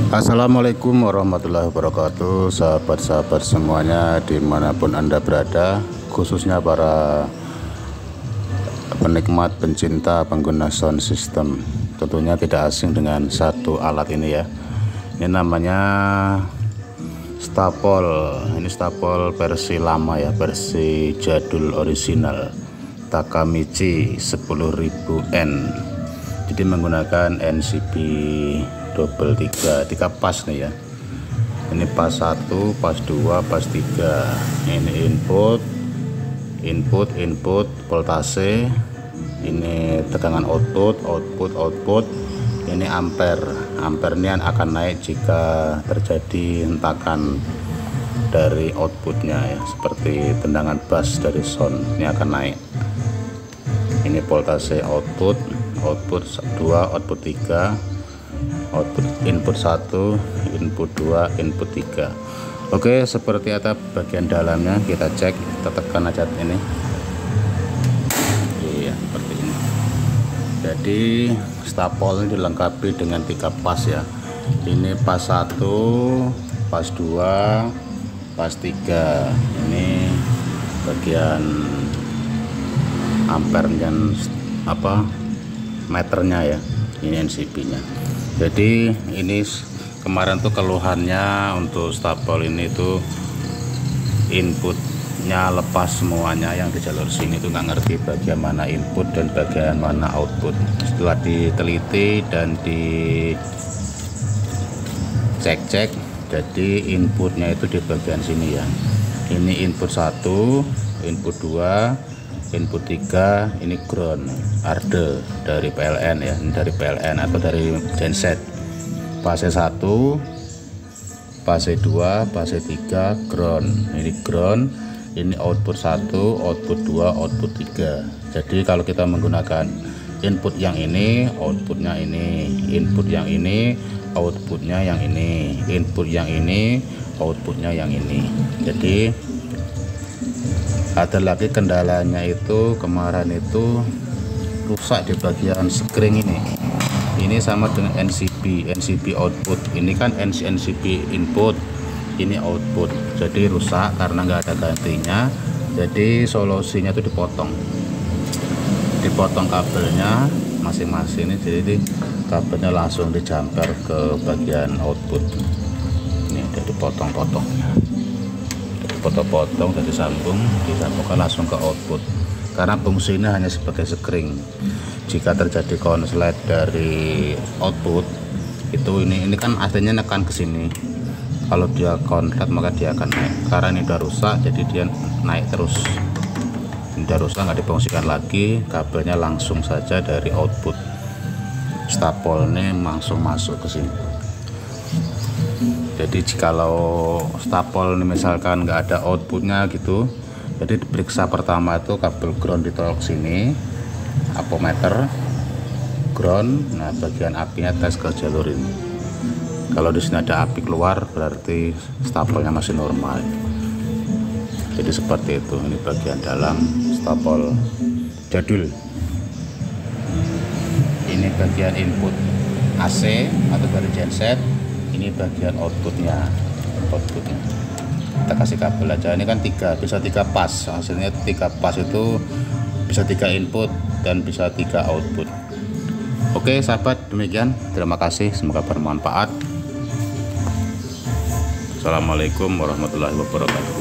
Assalamualaikum warahmatullahi wabarakatuh, sahabat-sahabat semuanya dimanapun Anda berada, khususnya para penikmat, pencinta, pengguna sound system. Tentunya tidak asing dengan satu alat ini ya. Ini namanya Stapol. Ini Stapol versi lama ya, versi jadul original Takamichi 10.000N. Jadi menggunakan NCP double 3 pas nih ya. Ini pas 1, pas 2, pas 3. Ini input voltase, ini tegangan output. Ini ampernya akan naik jika terjadi hentakan dari outputnya ya, seperti tendangan bass dari sound, ini akan naik. Ini voltase output 2, output 3, output input 1, input 2, input 3. Oke, seperti apa bagian dalamnya kita cek, kita tekan aja ini. Iya, seperti ini. Jadi Stapol ini dilengkapi dengan 3 pas ya. Ini pas 1, pas 2, pas 3. Ini bagian ampere dan meternya ya. Ini NCP-nya. Jadi ini kemarin tuh keluhannya untuk Stapol ini tuh inputnya lepas semuanya, yang di jalur sini tuh nggak ngerti bagian mana input dan bagian mana output. Setelah diteliti dan dicek, jadi inputnya itu di bagian sini ya. Ini input 1, input 2, input 3, ini ground arde dari PLN ya, dari PLN atau dari genset. Fase 1, fase 2, fase 3 ground. Ini ground, ini output 1, output 2, output 3. Jadi kalau kita menggunakan input yang ini, outputnya ini, input yang ini, outputnya yang ini, input yang ini, outputnya yang ini. Jadi ada lagi kendalanya itu kemarin itu rusak di bagian screen ini. Ini sama dengan NCP output. Ini kan NCP input, ini output. Jadi rusak karena nggak ada gantinya. Jadi solusinya itu dipotong kabelnya masing-masing ini. Jadi kabelnya langsung dijamper ke bagian output. Ini udah dipotong-potongnya. Potong-potong dari disambungkan langsung ke output, karena fungsinya hanya sebagai screen. Jika terjadi konslet dari output itu, ini kan aslinya nekan ke sini, kalau dia konslet maka dia akan naik. Karena ini udah rusak, jadi dia naik terus. Ini udah rusak, nggak difungsikan lagi, kabelnya langsung saja dari output Stapol ini langsung masuk ke sini. Jadi jikalau Stapol ini misalkan nggak ada outputnya gitu, jadi diperiksa pertama itu kabel ground ditolak sini, apometer ground. Nah, bagian apinya tes ke jalur ini. Kalau di sini ada api keluar, berarti Stapolnya masih normal. Jadi seperti itu. Ini bagian dalam Stapol jadul. Ini bagian input AC atau dari genset. Ini bagian outputnya. Kita kasih kabel aja. Ini kan bisa 3 pas. Hasilnya 3 pas itu bisa 3 input dan bisa 3 output. Oke sahabat, demikian. Terima kasih, semoga bermanfaat. Assalamualaikum warahmatullahi wabarakatuh.